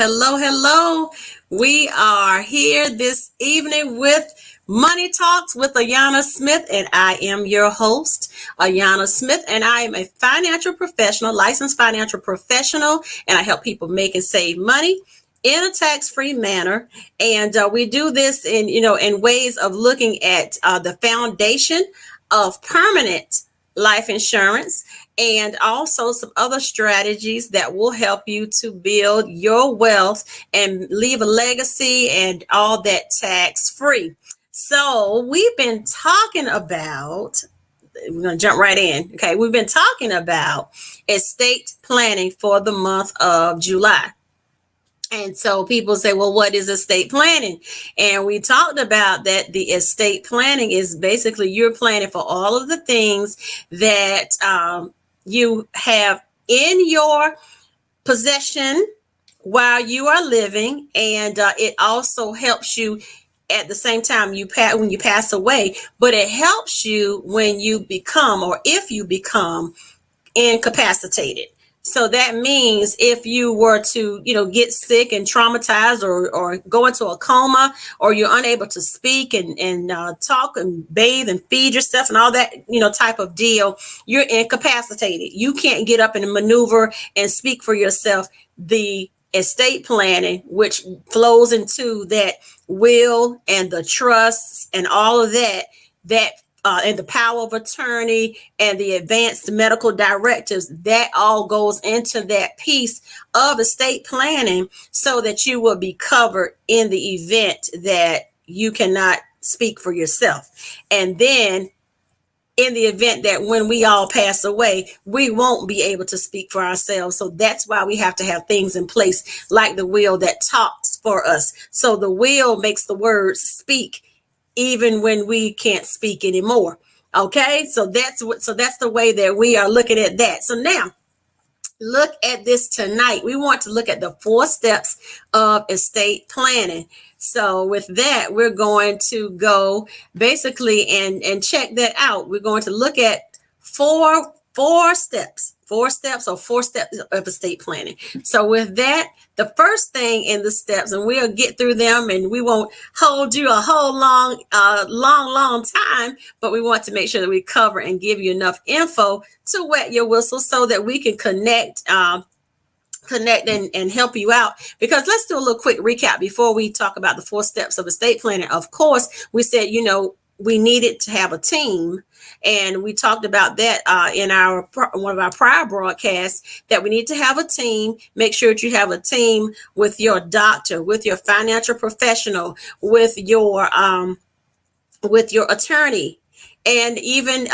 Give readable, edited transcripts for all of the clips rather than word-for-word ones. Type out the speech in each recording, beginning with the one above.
hello. We are here this evening with Money Talks with Ayanna Smith, and I am your host, Ayanna Smith, and I am a financial professional, licensed financial professional, and I help people make and save money in a tax-free manner. And we do this in ways of looking at the foundation of permanent life insurance and also some other strategies that will help you to build your wealth and leave a legacy and all that tax free. So we've been talking about, we're going to jump right in. Okay. We've been talking about estate planning for the month of July. And so people say, well, what is estate planning? And we talked about that the estate planning is basically you're planning for all of the things that you have in your possession while you are living. And it also helps you at the same time when you pass away, but it helps you when you become, or if you become, incapacitated. So that means if you were to, get sick and traumatized or go into a coma, or you're unable to speak and talk and bathe and feed yourself and all that, type of deal, you're incapacitated. You can't get up and maneuver and speak for yourself. The estate planning, which flows into that will and the trusts and all of that and the power of attorney and the advanced medical directives, that all goes into that piece of estate planning so that you will be covered in the event that you cannot speak for yourself. And then in the event that when we all pass away, we won't be able to speak for ourselves. So that's why we have to have things in place like the will that talks for us. So the will makes the words speak even when we can't speak anymore. Okay, so that's the way that we are looking at that. So now look at this tonight. We want to look at the 4 steps of estate planning. So with that, we're going to go basically and check that out. We're going to look at four steps of estate planning. So with that, the first thing in the steps, and we'll get through them and we won't hold you a whole long time, but we want to make sure that we cover and give you enough info to wet your whistle so that we can connect and help you out. Because let's do a little quick recap before we talk about the 4 steps of estate planning. Of course, we said, we needed to have a team. And we talked about that in one of our prior broadcasts, that we need to have a team. Make sure that you have a team with your doctor, with your financial professional, with your attorney, and even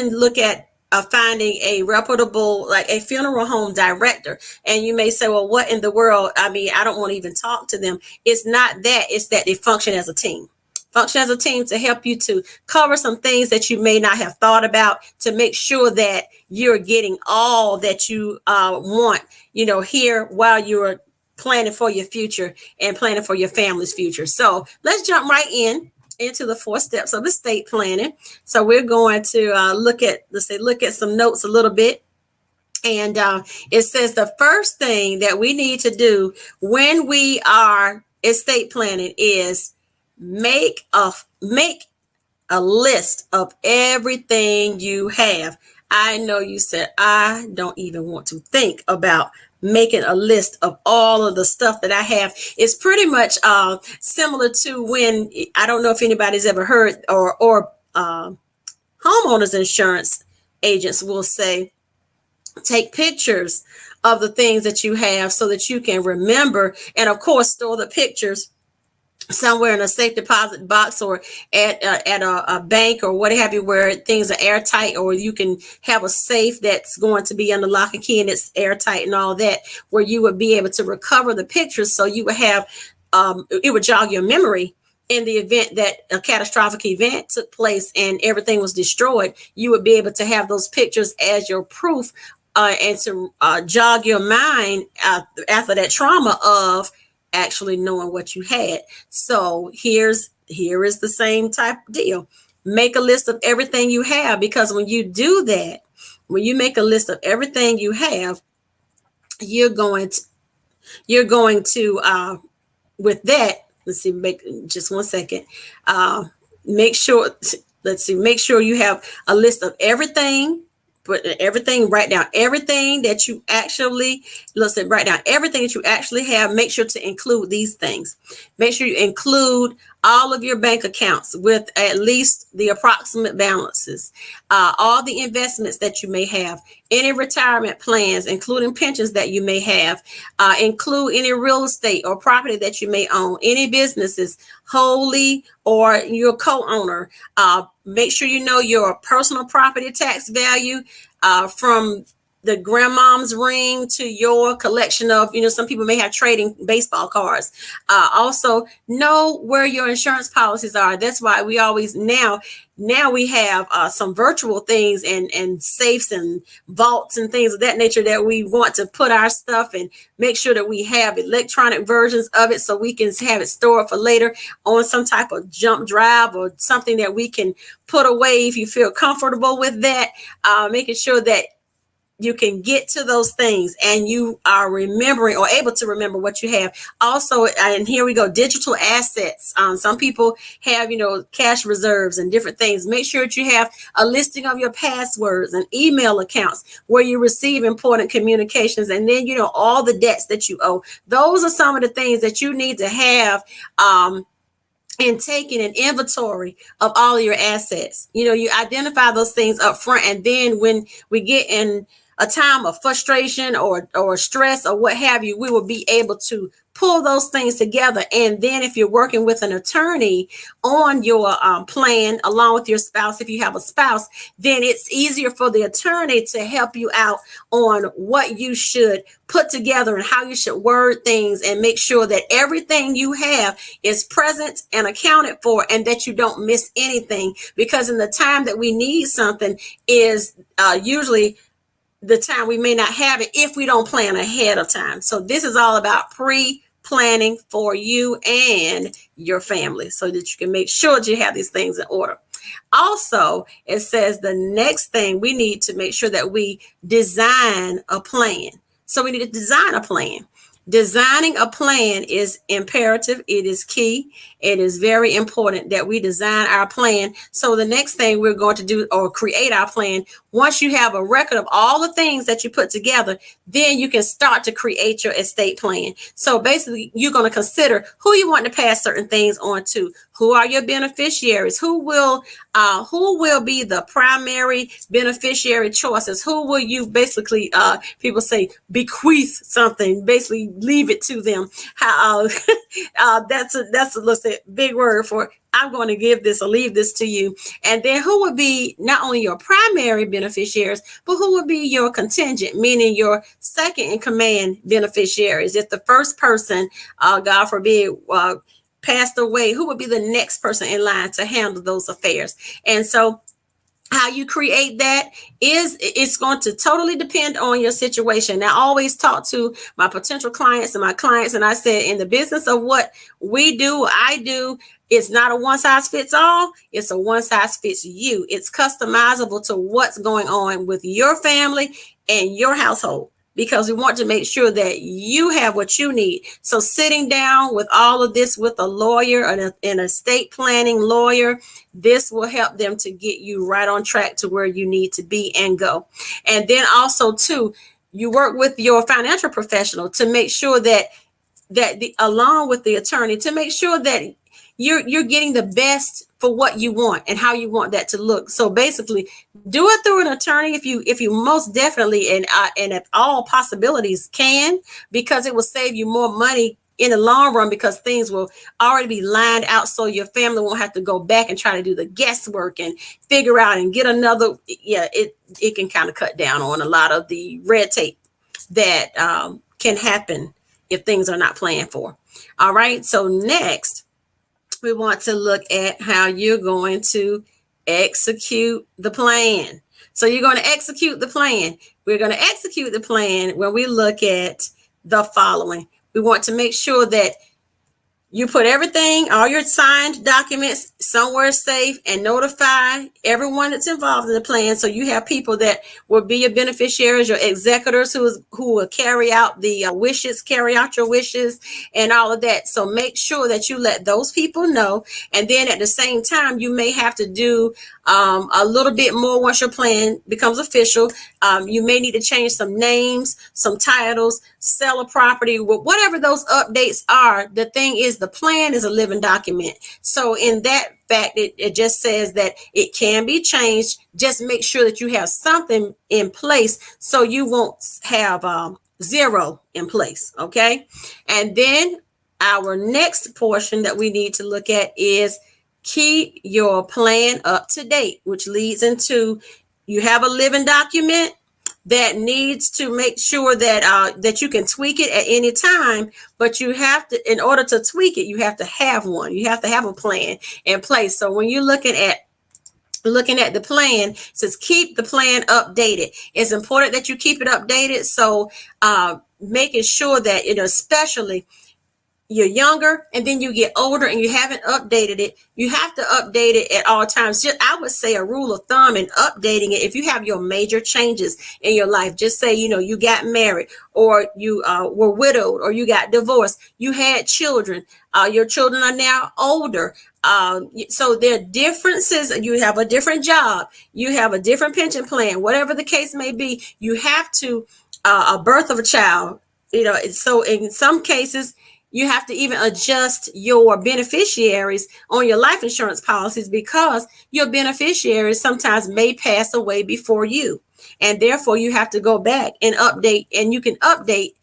look at finding a reputable, like a funeral home director. And you may say, well, what in the world? I mean, I don't want to even talk to them. It's not that. It's that they function as a team. Function as a team to help you to cover some things that you may not have thought about, to make sure that you're getting all that you want, here while you're planning for your future and planning for your family's future. So let's jump right into the 4 steps of estate planning. So we're going to look at some notes a little bit. And it says the first thing that we need to do when we are estate planning is make a list of everything you have. I know you said, I don't even want to think about making a list of all of the stuff that I have. It's pretty much similar to when, I don't know if anybody's ever heard or homeowners insurance agents will say, take pictures of the things that you have so that you can remember, and of course store the pictures somewhere in a safe deposit box or at a bank or what have you, where things are airtight, or you can have a safe that's going to be under lock and key and it's airtight and all that, where you would be able to recover the pictures. So you would have, it would jog your memory in the event that a catastrophic event took place and everything was destroyed. You would be able to have those pictures as your proof and to jog your mind after that trauma of actually knowing what you had. So here is the same type of deal. Make a list of everything you have, because when you do that, when you make a list of everything you have, you're going You're going to with that, let's see, make just 1 second. Make sure, let's see, make sure you have a list of everything. Put everything, write down everything that you actually, listen, write down everything that you actually have. Make sure to include these things. Make sure you include all of your bank accounts with at least the approximate balances, all the investments that you may have, any retirement plans, including pensions that you may have, include any real estate or property that you may own, any businesses, wholly or your co-owner. Make sure you know your personal property tax value, from the grandmom's ring to your collection of, some people may have trading baseball cards. Also know where your insurance policies are. That's why we always now we have some virtual things and safes and vaults and things of that nature that we want to put our stuff and make sure that we have electronic versions of it so we can have it stored for later on some type of jump drive or something that we can put away if you feel comfortable with that. Making sure that you can get to those things and you are remembering or able to remember what you have. Also, and here we go, digital assets. Some people have, cash reserves and different things. Make sure that you have a listing of your passwords and email accounts where you receive important communications, and then, all the debts that you owe. Those are some of the things that you need to have, and taking an inventory of all your assets. You identify those things up front, and then when we get in a time of frustration or stress or what have you, we will be able to pull those things together. And then if you're working with an attorney on your plan, along with your spouse, if you have a spouse, then it's easier for the attorney to help you out on what you should put together and how you should word things and make sure that everything you have is present and accounted for and that you don't miss anything. Because in the time that we need something is usually the time we may not have it if we don't plan ahead of time. So this is all about pre-planning for you and your family so that you can make sure that you have these things in order. Also, it says the next thing we need to make sure that we design a plan. So we need to design a plan. Designing a plan is imperative. It is key. It is very important that we design our plan. So the next thing we're going to do or create our plan, once you have a record of all the things that you put together, then you can start to create your estate plan. So basically, you're going to consider who you want to pass certain things on to. Who are your beneficiaries? Who will be the primary beneficiary choices? Who will you basically, people say, bequeath something, basically leave it to them. How that's a big word for I'm going to give this or leave this to you. And then who would be not only your primary beneficiaries, but who would be your contingent, meaning your second in command beneficiaries? If the first person, God forbid, passed away, who would be the next person in line to handle those affairs? And so how you create that it's going to totally depend on your situation. Now, I always talk to my potential clients and my clients, and I said, in the business of what I do, it's not a one size fits all. It's a one size fits you. It's customizable to what's going on with your family and your household, because we want to make sure that you have what you need. So sitting down with all of this with a lawyer, an estate planning lawyer, this will help them to get you right on track to where you need to be and go. And then also too, you work with your financial professional to make sure that along with the attorney, to make sure that you're getting the best for what you want and how you want that to look. So basically, do it through an attorney if you most definitely and if all possibilities can, because it will save you more money in the long run, because things will already be lined out, so your family won't have to go back and try to do the guesswork and figure out and get another. Yeah, it can kind of cut down on a lot of the red tape that can happen if things are not planned for. All right. So next, we want to look at how you're going to execute the plan. So you're going to execute the plan. We're going to execute the plan when we look at the following. We want to make sure that You put everything, all your signed documents somewhere safe and notify everyone that's involved in the plan. So you have people that will be your beneficiaries, your executors who will carry out the wishes, carry out your wishes and all of that. So make sure that you let those people know. And then at the same time, you may have to do a little bit more once your plan becomes official. You may need to change some names, some titles, sell a property, whatever those updates are. The thing is, the plan is a living document. So in that fact, it just says that it can be changed. Just make sure that you have something in place so you won't have zero in place. Okay. And then our next portion that we need to look at is keep your plan up to date, which leads into you have a living document that needs to make sure that that you can tweak it at any time, but you have to, in order to tweak it, you have to have one. You have to have a plan in place. So when you're looking at the plan, it says keep the plan updated. It's important that you keep it updated. So making sure that, especially you're younger and then you get older and you haven't updated it, you have to update it at all times. Just, I would say a rule of thumb in updating it, if you have your major changes in your life, just say, you got married, or you were widowed, or you got divorced, you had children, your children are now older. So there are differences. You have a different job, you have a different pension plan, whatever the case may be, you have to, a birth of a child, so in some cases, you have to even adjust your beneficiaries on your life insurance policies because your beneficiaries sometimes may pass away before you. And therefore, you have to go back and update. And you can update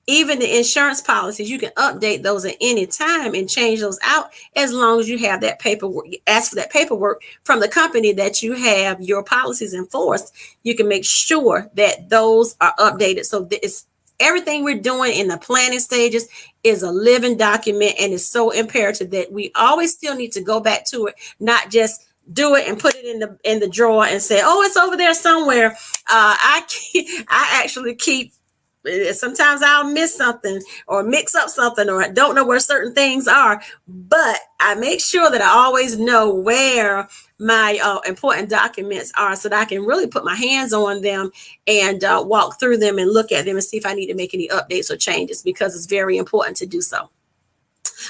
even the insurance policies. You can update those at any time and change those out as long as you have that paperwork. Ask for that paperwork from the company that you have your policies enforced. You can make sure that those are updated. So it's everything we're doing in the planning stages is a living document, and it's so imperative that we always still need to go back to it, not just do it and put it in the drawer and say, oh, it's over there somewhere. I actually keep. Sometimes I'll miss something or mix up something, or I don't know where certain things are, but I make sure that I always know where my important documents are so that I can really put my hands on them and walk through them and look at them and see if I need to make any updates or changes, because it's very important to do so.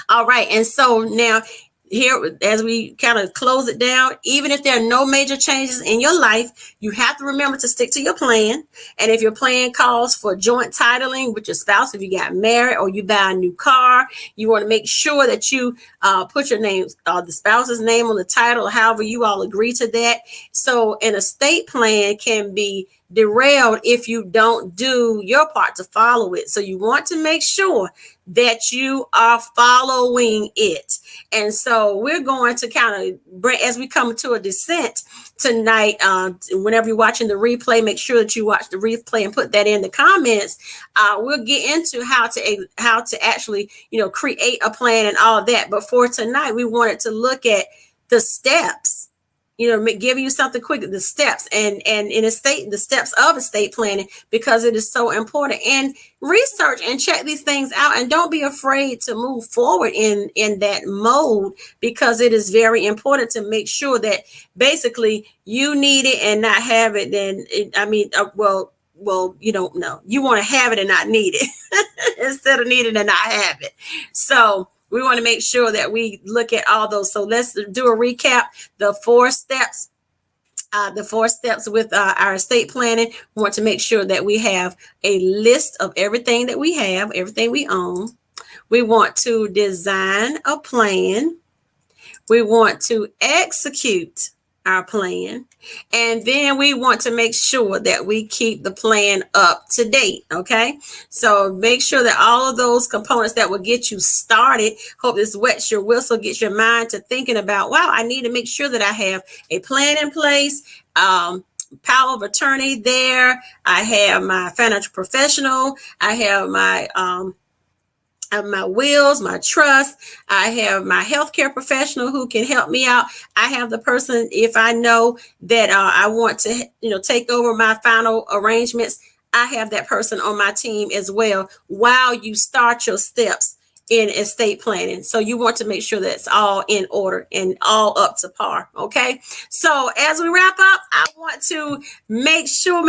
All right. And so now, here, as we kind of close it down, even if there are no major changes in your life, you have to remember to stick to your plan. And if your plan calls for joint titling with your spouse, if you got married or you buy a new car, you want to make sure that you put your name, the spouse's name on the title, however you all agree to that. So an estate plan can be derailed if you don't do your part to follow it. So you want to make sure that you are following it. And so we're going to kind of bring, as we come to a descent tonight, whenever you're watching the replay, make sure that you watch the replay and put that in the comments. We'll get into how to actually, create a plan and all of that. But for tonight, we wanted to look at the steps, give you something quick, the steps and in the steps of estate planning, because it is so important. And research and check these things out, and don't be afraid to move forward in that mode, because it is very important to make sure that basically you need it and not have it. Then you don't know. You want to have it and not need it instead of needing and not have it. So we want to make sure that we look at all those. So let's do a recap. The four steps with our estate planning. We want to make sure that we have a list of everything that we have, everything we own. We want to design a plan. We want to execute our plan. And then we want to make sure that we keep the plan up to date. Okay. So make sure that all of those components that will get you started. Hope this wets your whistle, gets your mind to thinking about, wow, I need to make sure that I have a plan in place. Power of attorney there. I have my financial professional. I have my wills, my trust. I have my healthcare professional who can help me out. I have the person, if I know that I want to, take over my final arrangements, I have that person on my team as well while you start your steps in estate planning. So you want to make sure that it's all in order and all up to par. Okay. So as we wrap up, I want to make sure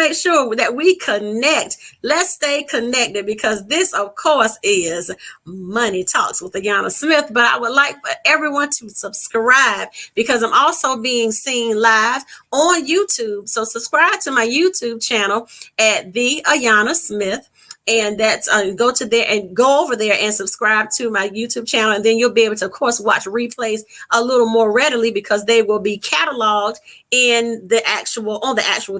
that we connect. Let's stay connected, because this, of course, is Money Talks with Ayanna Smith. But I would like for everyone to subscribe, because I'm also being seen live on YouTube. So subscribe to my YouTube channel at the Ayanna Smith, and that's go to there and go over there and subscribe to my YouTube channel, and then you'll be able to, of course, watch replays a little more readily, because they will be cataloged in the actual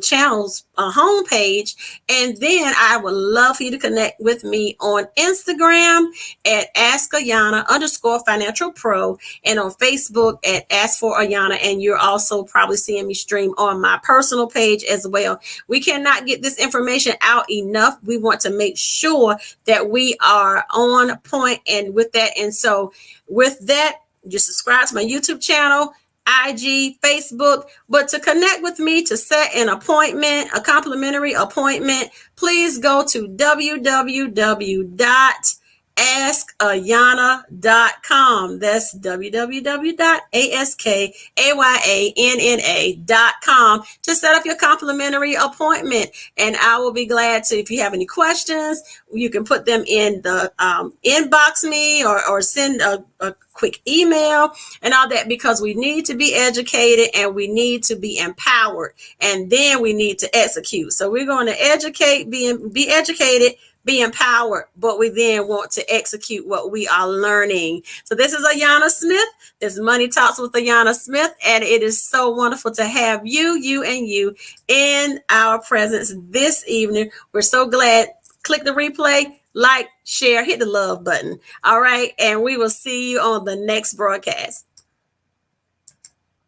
channel's homepage. And then I would love for you to connect with me on Instagram at Ask Ayanna _financial pro, and on Facebook at Ask for Ayanna. And you're also probably seeing me stream on my personal page as well. We cannot get this information out enough. We want to make sure that we are on point and with that. And so with that, just subscribe to my YouTube channel, IG, Facebook. But to connect with me, to set an appointment, a complimentary appointment, please go to www.askayanna.com. That's www.askayanna.com to set up your complimentary appointment. And I will be glad to, if you have any questions, you can put them in the inbox me, or send a quick email and all that, because we need to be educated and we need to be empowered, and then we need to execute. So we're going to educate, be educated, be empowered, but we then want to execute what we are learning. So this is Ayanna Smith. This is Money Talks with Ayanna Smith, and it is so wonderful to have you in our presence this evening. We're so glad. Click the replay, like, share, hit the love button. All right, and we will see you on the next broadcast.